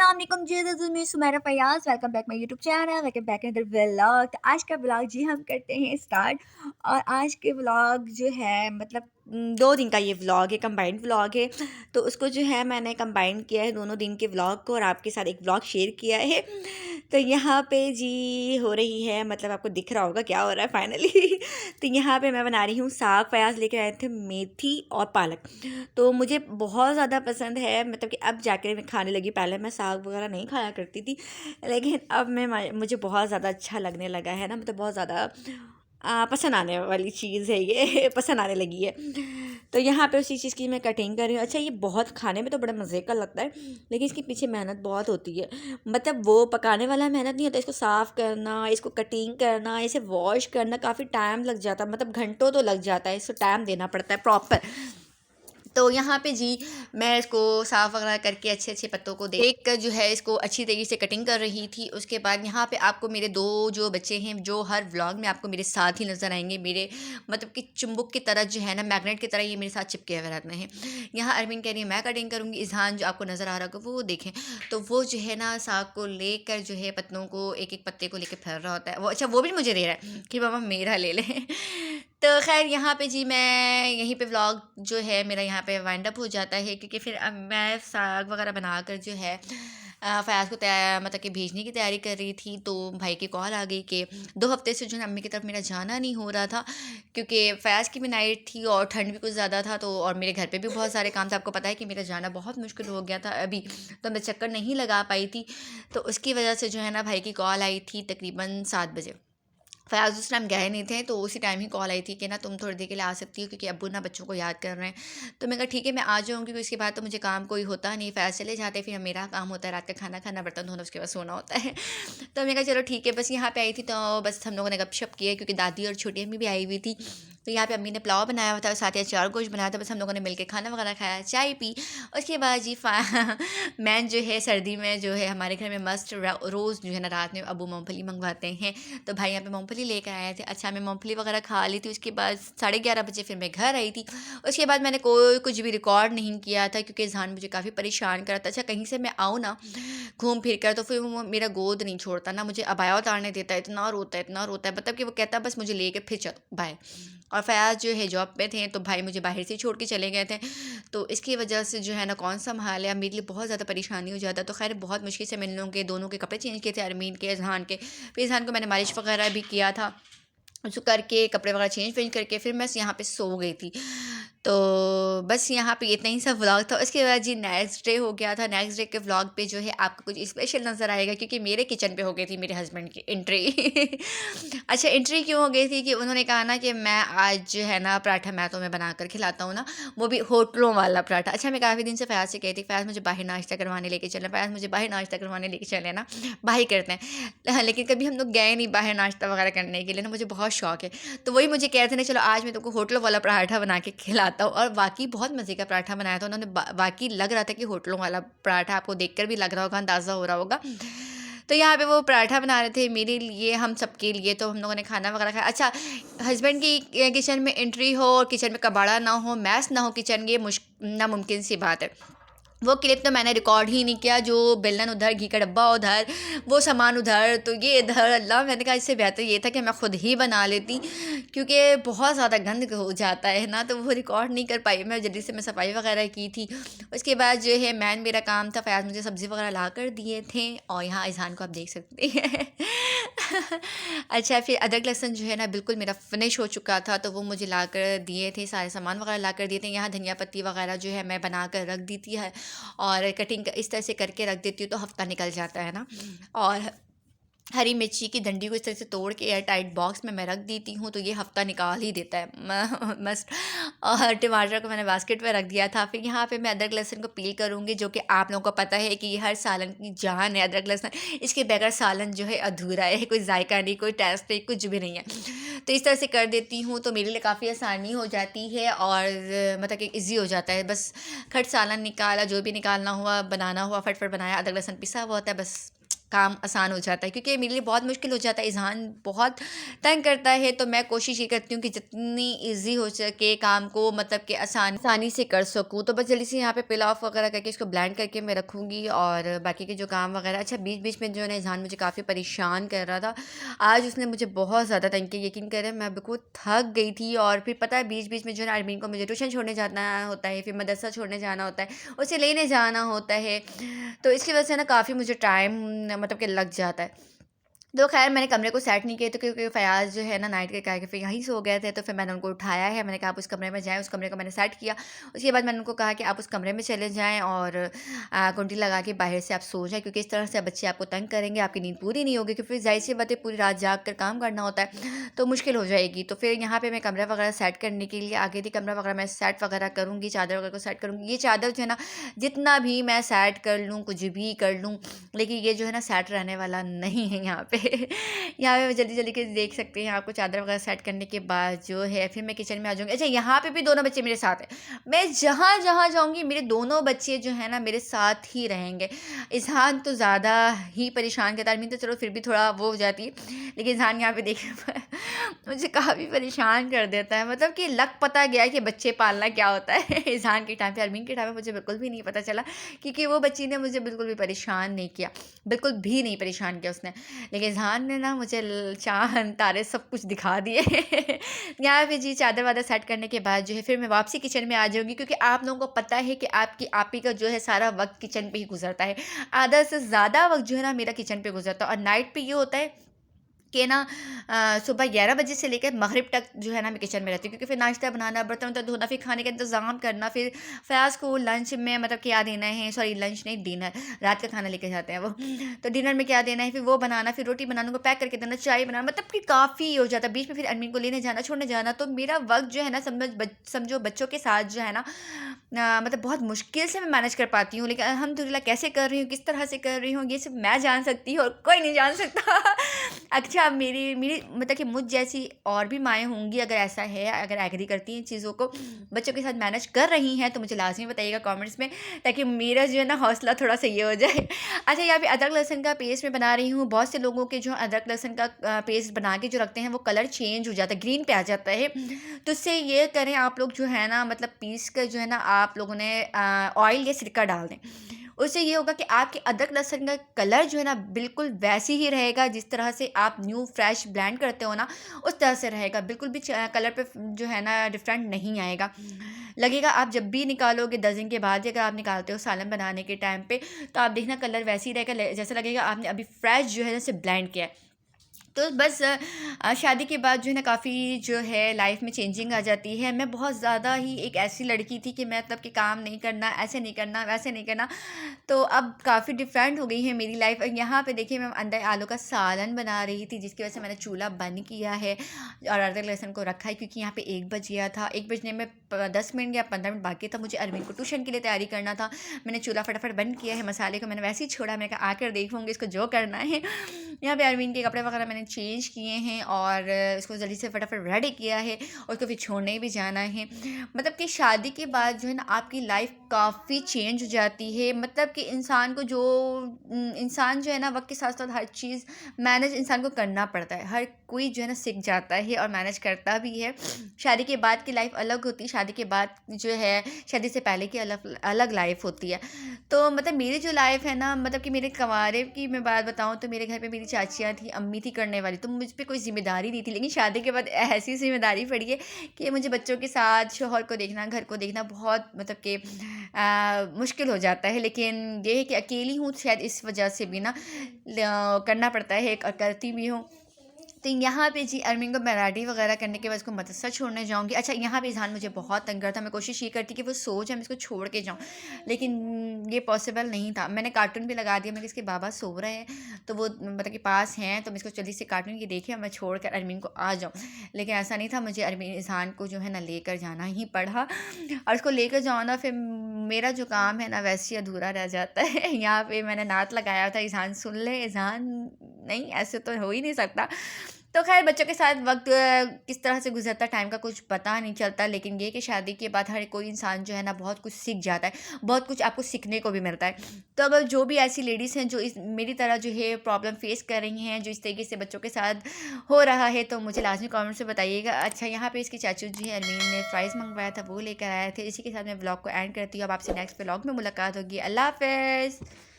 अस्सलाम वालेकुम ji, this is me Sumaira Fayaz. Welcome back my YouTube channel, welcome back another vlog. तो आज का व्लॉग जी हम करते हैं स्टार्ट। और आज के व्लॉग जो है मतलब 2 दिन का ये व्लॉग है, कंबाइंड व्लॉग है। तो उसको जो है मैंने कंबाइन किया है दोनों दिन के व्लॉग को और आपके साथ एक व्लॉग शेयर किया है। तो यहाँ पे जी हो रही है, मतलब आपको दिख रहा होगा क्या हो रहा है फाइनली। तो यहाँ पे मैं बना रही हूँ साग। फयाज़ लेकर आए थे मेथी और पालक, तो मुझे बहुत ज़्यादा पसंद है, मतलब कि अब जाकर मैं खाने लगी। पहले मैं साग वगैरह नहीं खाया करती थी, लेकिन अब मैं मुझे बहुत ज़्यादा अच्छा लगने लगा है ना, मतलब बहुत ज़्यादा पसंद आने वाली चीज़ है ये। पसंद आने लगी है। तो यहाँ पे उसी चीज़ की मैं कटिंग कर रही हूँ। अच्छा, ये बहुत खाने में तो बड़ा मज़े का लगता है, लेकिन इसके पीछे मेहनत बहुत होती है। मतलब वो पकाने वाला मेहनत नहीं होता, इसको साफ़ करना, इसको कटिंग करना, इसे वॉश करना काफ़ी टाइम लग जाता है, मतलब घंटों तो लग जाता है, इसको टाइम देना पड़ता है प्रॉपर। तो यहाँ पे जी मैं इसको साफ़ वगैरह करके अच्छे अच्छे पत्तों को देख कर जो है इसको अच्छी तरीके से कटिंग कर रही थी। उसके बाद यहाँ पे आपको मेरे 2 जो बच्चे हैं, जो हर व्लॉग में आपको मेरे साथ ही नज़र आएंगे, मेरे मतलब कि चुंबक की तरह जो है ना, मैग्नेट की तरह ये मेरे साथ चिपके हुए रहते हैं। यहाँ अरमीन कह रही है मैं कटिंग करूँगी, इज़हान जो आपको नज़र आ रहा होगा वो देखें, तो वो जो है ना साग को लेकर जो है पत्तों को एक एक पत्ते को लेकर फिर रहा होता है वो। अच्छा, वो भी मुझे दे रहा है कि मामा मेरा ले लें। तो खैर यहाँ पे जी मैं यहीं पे व्लॉग जो है मेरा यहाँ पे वाइंड अप हो जाता है, क्योंकि फिर अब मैं साग वगैरह बनाकर जो है फ़याज़ को तैयार मतलब कि भेजने की तैयारी कर रही थी। तो भाई की कॉल आ गई कि 2 हफ्ते से जो है अम्मी की तरफ मेरा जाना नहीं हो रहा था, क्योंकि फ़याज़ की भी नाइट थी और ठंड भी कुछ ज़्यादा था, तो और मेरे घर पे भी बहुत सारे काम थे। आपको पता है कि मेरा जाना बहुत मुश्किल हो गया था अभी, तो मैं चक्कर नहीं लगा पाई थी। तो उसकी वजह से जो है ना भाई की कॉल आई थी तकरीबन 7 बजे। फ़याज़ उस टाइम गए नहीं थे, तो उसी टाइम ही कॉल आई थी कि ना तुम थोड़ी देर के लिए आ सकती हो, क्योंकि अब्बू ना बच्चों को याद कर रहे हैं। तो मैंने कहा ठीक है मैं आ जाऊँगी, क्योंकि उसके बाद तो मुझे काम कोई होता नहीं। फ़याज़ चले जाते, फिर मेरा काम होता है रात का खाना खाना, बर्तन धोना, उसके बाद सोना होता है। तो मैंने कहा चलो ठीक है। बस यहाँ पे आई थी तो बस हम लोगों ने गपशप किया, क्योंकि दादी और छोटी अम्मी भी आई हुई थी। तो यहाँ पे अम्मी ने पुलाव बनाया हुआ था और साथ ही अचार गोश्त बनाया था। बस हम लोगों ने मिलकर खाना वगैरह खाया, चाय पी। उसके बाद जी मैं जो है सर्दी में जो है हमारे घर में मस्ट रोज़ जो है ना रात में अब्बू मूँगफली मंगवाते हैं, तो भाई यहाँ पे मूँगफली लेकर आए थे। अच्छा, मैं मूँगफली वगैरह खा ली थी। उसके बाद 11:30 बजे फिर मैं घर आई थी। उसके बाद मैंने कोई कुछ भी रिकॉर्ड नहीं किया था, क्योंकि ज़हान मुझे काफ़ी परेशान करा था। अच्छा, कहीं से मैं आऊँ ना घूम फिर कर, तो फिर वो मेरा गोद नहीं छोड़ता ना, मुझे अबाया उतारने देता है, इतना रोता है, मतलब कि वो कहता है बस मुझे लेके फिर चलो बाय। और फ़याज़ जो है जॉब पे थे, तो भाई मुझे बाहर से ही छोड़ के चले गए थे, तो इसकी वजह से जो है ना कौन सँभाले, अब मेरे लिए बहुत ज़्यादा परेशानी हो जाता है। तो खैर बहुत मुश्किल से मैंने लोगों के दोनों के कपड़े चेंज किए थे, अरमीन के, इज़हान के। फिर इज़हान को मैंने मालिश वगैरह भी किया था, उसको करके कपड़े वगैरह चेंज वेंज करके फिर मैं यहाँ पे सो गई थी। तो बस यहाँ पे इतना ही सा व्लॉग था। उसके बाद जी नेक्स्ट डे हो गया था। नेक्स्ट डे के व्लॉग पे जो है आपको कुछ स्पेशल नज़र आएगा, क्योंकि मेरे किचन पे हो गई थी मेरे हस्बैंड की एंट्री। अच्छा, एंट्री क्यों हो गई थी कि उन्होंने कहा ना कि मैं आज जो है ना पराठा मैं तुम्हें बना कर खिलाता हूँ ना, वो भी होटलों वाला पराठा। अच्छा, मैं काफ़ी दिन से फ़याज़ से कहती, फ़याज़ मुझे बाहर नाश्ता करवाने लेके चलें, फ़याज़ मुझे बाहर नाश्ता करवाने लेके चलें ना, बाहर करते हैं। लेकिन कभी हम लोग गए नहीं बाहर नाश्ता वगैरह करने के लिए ना, मुझे बहुत शौक है। तो वही मुझे कह रहे थे ना चलो आज मैं तुमको होटलों वाला पराठा बना के खिलाता हूँ, और वाकई बहुत मज़े का पराठा बनाया था उन्होंने। वाकई लग रहा था कि होटलों वाला पराठा, आपको देखकर भी लग रहा होगा, अंदाज़ा हो रहा होगा। तो यहाँ पे वो पराठा बना रहे थे मेरे लिए, हम सबके लिए। तो हम लोगों ने खाना वगैरह खाया। अच्छा, हस्बैंड की किचन में एंट्री हो और किचन में कबाड़ा ना हो, मैस ना हो किचन, ये नामुमकिन सी बात है। वो क्लिप तो मैंने रिकॉर्ड ही नहीं किया, जो बेलन उधर, घी का डब्बा उधर, वो सामान उधर, तो ये इधर। अल्लाह, मैंने कहा इससे बेहतर ये था कि मैं ख़ुद ही बना लेती, क्योंकि बहुत ज़्यादा गंद हो जाता है ना, तो वो रिकॉर्ड नहीं कर पाई मैं। जल्दी से मैं सफाई वगैरह की थी। उसके बाद जो है मैन मेरा काम था, फ़याज़ मुझे सब्ज़ी वगैरह ला कर दिए थे, और यहाँ इज़हान को आप देख सकते हैं। अच्छा, फिर अदरक लहसुन जो है ना बिल्कुल मेरा फिनिश हो चुका था, तो वो मुझे ला कर दिए थे, सारे सामान वगैरह ला कर दिए थे। यहाँ धनिया पत्ती वगैरह जो है मैं बना कर रख दी थी है, और कटिंग इस तरह से करके रख देती हूँ तो हफ़्ता निकल जाता है ना। और हरी मिर्ची की डंडी को इस तरह से तोड़ के एयर टाइट बॉक्स में मैं रख देती हूँ, तो ये हफ़्ता निकाल ही देता है मस्त। और टमाटर को मैंने बास्केट में रख दिया था। फिर यहाँ पे मैं अदरक लहसुन को पील करूँगी, जो कि आप लोगों को पता है कि ये हर सालन की जान है अदरक लहसुन। इसके बगैर सालन जो है अधूरा है, कोई जायका नहीं, कोई टेस्ट नहीं, कुछ भी नहीं है। तो इस तरह से कर देती हूँ, तो मेरे लिए काफ़ी आसानी हो जाती है, और मतलब कि ईज़ी हो जाता है। बस खट सालन निकाला, जो भी निकालना हुआ, बनाना हुआ, फटफट बनाया, अदरक लहसुन पिसा हुआ होता है, बस काम आसान हो जाता है, क्योंकि मेरे लिए बहुत मुश्किल हो जाता है, इज़हान बहुत तंग करता है। तो मैं कोशिश ये करती हूँ कि जितनी ईज़ी हो सके काम को मतलब कि आसानी से कर सकूँ। तो बस जल्दी से यहाँ पे पील ऑफ वगैरह करके इसको ब्लेंड करके मैं रखूँगी, और बाकी के जो काम वगैरह। अच्छा, बीच-बीच में जो है ना इज़हान मुझे काफ़ी परेशान कर रहा था। आज उसने मुझे बहुत ज़्यादा तंग किया, यकीन करें मैं बिल्कुल थक गई थी। और फिर पता है बीच-बीच में जो है ना अरमीन को मुझे ट्यूशन छोड़ने जाना होता है, फिर मदरसा छोड़ने जाना होता है, उसे लेने जाना होता है। तो इसकी वजह से ना काफ़ी मुझे टाइम मतलब कि लग जाता है। तो ख़ैर मैंने कमरे को सेट नहीं किया, तो क्योंकि फ़याज़ जो है ना नाइट के क्या कि फिर यहीं सो गए थे, तो फिर मैंने उनको उठाया है। मैंने कहा आप उस कमरे में जाएँ, उस कमरे को मैंने सेट किया। उसके बाद मैंने उनको कहा कि आप उस कमरे में चले जाएँ और कुंडी लगा के बाहर से आप सो जाएँ, क्योंकि इस तरह से बच्चे आपको तंग करेंगे, आपकी नींद पूरी नहीं होगी, क्योंकि फिर ज़ाहिर-सी बात है पूरी रात जाग कर काम करना होता है, तो मुश्किल हो जाएगी। तो फिर यहाँ पे मैं कमरा वगैरह सेट करने के लिए आ गई थी। कमरा वगैरह मैं सेट वगैरह करूँगी, चादर वगैरह को सेट करूँगी। ये चादर जो है ना जितना भी मैं सेट कर लूँ, कुछ भी कर लूँ, लेकिन ये जो है ना सेट रहने वाला नहीं है यहाँ पे। यहाँ पे जल्दी-जल्दी के देख सकते हैं आपको चादर वगैरह सेट करने के बाद जो है फिर मैं किचन में आ जाऊँगी। अच्छा, यहाँ पे भी दोनों बच्चे मेरे साथ हैं। मैं जहाँ-जहाँ जाऊँगी मेरे दोनों बच्चे जो हैं ना मेरे साथ ही रहेंगे। इज़हान तो ज़्यादा ही परेशान करता है, अरमीन तो चलो फिर भी थोड़ा वो हो जाती है, लेकिन इज़हान यहाँ पे देखिए मुझे काफ़ी परेशान कर देता है। मतलब कि लग पता गया है कि बच्चे पालना क्या होता है। इज़हान के टाइम पे, अरमीन के टाइम पे मुझे बिल्कुल भी नहीं पता चला, क्योंकि वो बच्ची ने मुझे बिल्कुल भी परेशान नहीं किया, बिल्कुल भी नहीं परेशान किया उसने। लेकिन इज़हान ने ना मुझे चाँद तारे सब कुछ दिखा दिए। यहाँ पे जी चादर वादर सेट करने के बाद जो है फिर मैं वापसी किचन में आ जाऊँगी, क्योंकि आप लोगों को पता है कि आपकी आपी का जो है सारा वक्त किचन पे ही गुजरता है। आधा से ज़्यादा वक्त जो है ना मेरा किचन पे गुजरता है। और नाइट पे ये होता है कि ना सुबह 11 बजे से लेकर मगरिब तक जो है ना मैं किचन में रहती हूँ, क्योंकि फिर नाश्ता बनाना, बर्तन-वर्तन धोना, फिर खाने का इंतज़ाम करना, फिर फ़याज़ को लंच में मतलब क्या देना है, सॉरी लंच नहीं डिनर, रात का खाना लेके जाते हैं वो। तो डिनर में क्या देना है, फिर वो बनाना, फिर रोटी बनाना, उनको पैक करके देना, चाय बनाना, मतलब कि काफ़ी हो जाता है। बीच में फिर अरमीन को लेने जाना, छोड़ने जाना, तो मेरा वक़्त जो है ना समझो बच्चों के साथ जो है ना मतलब बहुत मुश्किल से मैं मैनेज कर पाती हूँ। लेकिन अल्हम्दुलिल्लाह कैसे कर रही हूँ, किस तरह से कर रही हूँ, ये सिर्फ़ मैं जान सकती हूँ और कोई नहीं जान सकता। अच्छा, मेरी मेरी मतलब कि मुझ जैसी और भी माएँ होंगी, अगर ऐसा है, अगर एग्री करती हैं चीज़ों को, बच्चों के साथ मैनेज कर रही हैं, तो मुझे लाज़मी बताइएगा कमेंट्स में, ताकि मेरा जो है ना हौसला थोड़ा-सा ये हो जाए। अच्छा, यहाँ पे अदरक लहसुन का पेस्ट मैं बना रही हूँ। बहुत से लोगों के जो अदरक लहसुन का पेस्ट बना के जो रखते हैं, वो कलर चेंज हो जाता है, ग्रीन पे आ जाता है। तो इससे ये करें आप लोग जो है ना मतलब पीस कर जो है ना आप लोगों ने ऑयल या सिरका डाल दें। उससे ये होगा कि आपके अदरक लहसुन का कलर जो है ना बिल्कुल वैसे ही रहेगा, जिस तरह से आप न्यू फ्रेश ब्लेंड करते हो ना, उस तरह से रहेगा। बिल्कुल भी कलर पे जो है ना डिफरेंट नहीं आएगा। लगेगा आप जब भी निकालोगे 10 दिन के बाद ही अगर आप निकालते हो सालन बनाने के टाइम पे, तो आप देखना कलर वैसे ही रहेगा, जैसा लगेगा आपने अभी फ्रेश जो है जैसे ब्लेंड किया है। तो बस शादी के बाद जो है ना काफ़ी जो है लाइफ में चेंजिंग आ जाती है। मैं बहुत ज़्यादा ही एक ऐसी लड़की थी कि मैं मतलब कि काम नहीं करना, ऐसे नहीं करना, वैसे नहीं करना। तो अब काफ़ी डिफरेंट हो गई है मेरी लाइफ। और यहाँ पे देखिए मैं अंदर आलू का सालन बना रही थी, जिसकी वजह से मैंने चूल्हा बंद किया है और अदरक लहसुन को रखा है, क्योंकि यहाँ पे 1 बज गया था। 1 बजने में 10 मिनट या 15 मिनट बाकी था, मुझे अरमीन को ट्यूशन के लिए तैयारी करना था। मैंने चूल्हा फटाफट बंद किया है, मसाले को मैंने वैसे ही छोड़ा। मैंने कहा आकर देखूँगी इसको जो करना है। यहाँ पे अरमीन के कपड़े वगैरह मैंने चेंज किए हैं और इसको जल्दी से फटाफट रेडी किया है, और उसको फिर छोड़ने भी जाना है। मतलब कि शादी के बाद जो है ना आपकी लाइफ काफ़ी चेंज हो जाती है। मतलब कि इंसान को जो इंसान जो है ना वक्त के साथ साथ हर चीज़ मैनेज इंसान को करना पड़ता है। हर कोई जो है ना सीख जाता है और मैनेज करता भी है। शादी के बाद की लाइफ अलग होती है, शादी के बाद जो है शादी से पहले की अलग अलग लाइफ होती है। तो मतलब मेरी जो लाइफ है ना, मतलब कि मेरे कंवारे की मैं बात बताऊँ तो मेरे घर पे मेरी चाचियाँ थी, अम्मी थी करने वाली, तो मुझ पे कोई ज़िम्मेदारी नहीं थी। लेकिन शादी के बाद ऐसी ज़िम्मेदारी पड़ी है कि मुझे बच्चों के साथ शौहर को देखना, घर को देखना बहुत मतलब कि मुश्किल हो जाता है। लेकिन ये है कि अकेली हूँ, शायद इस वजह से भी ना करना पड़ता है और करती भी हूँ। तो यहाँ पे जी अरमीन को मैं रेडी वगैरह करने के बाद उसको मदरसा छोड़ने जाऊँगी। अच्छा, यहाँ पे इज़हान मुझे बहुत तंग करता, मैं कोशिश ये करती कि वो सो जाए, मैं इसको छोड़ के जाऊँ, लेकिन ये पॉसिबल नहीं था। मैंने कार्टून भी लगा दिया, मैं इसके बाबा सो रहे हैं तो वो मतलब कि पास हैं, तो मैं इसको जल्दी से कार्टून की देखे और मैं छोड़ कर अरमीन को आ जाऊँ। लेकिन ऐसा नहीं था, मुझे अरमीन इज़हान को जो है ना लेकर जाना ही पड़ा, और उसको लेकर जाओ ना फिर मेरा जो काम है ना वैसे ही अधूरा रह जाता है। यहाँ पे मैंने नात लगाया था, इज़हान सुन ले, इज़हान नहीं ऐसे तो हो ही नहीं सकता। तो ख़ैर बच्चों के साथ वक़्त किस तरह से गुज़रता है टाइम का कुछ पता नहीं चलता, लेकिन ये कि शादी के बाद हर कोई इंसान जो है ना बहुत कुछ सीख जाता है, बहुत कुछ आपको सीखने को भी मिलता है। तो अब जो भी ऐसी लेडीज़ हैं जो इस मेरी तरह जो है प्रॉब्लम फ़ेस कर रही हैं, जो इस तरीके से बच्चों के साथ हो रहा है, तो मुझे लाज़मी कमेंट्स में बताइएगा। अच्छा, यहाँ पे इसके चाचू जी हैं अरमीन ने फ्राइज़ मँगवाया था, वो लेकर आए थे। इसी के साथ मैं व्लॉग को एंड करती हूँ। अब आपसे नेक्स्ट व्लॉग में मुलाकात होगी। अल्लाह हाफ़िज़।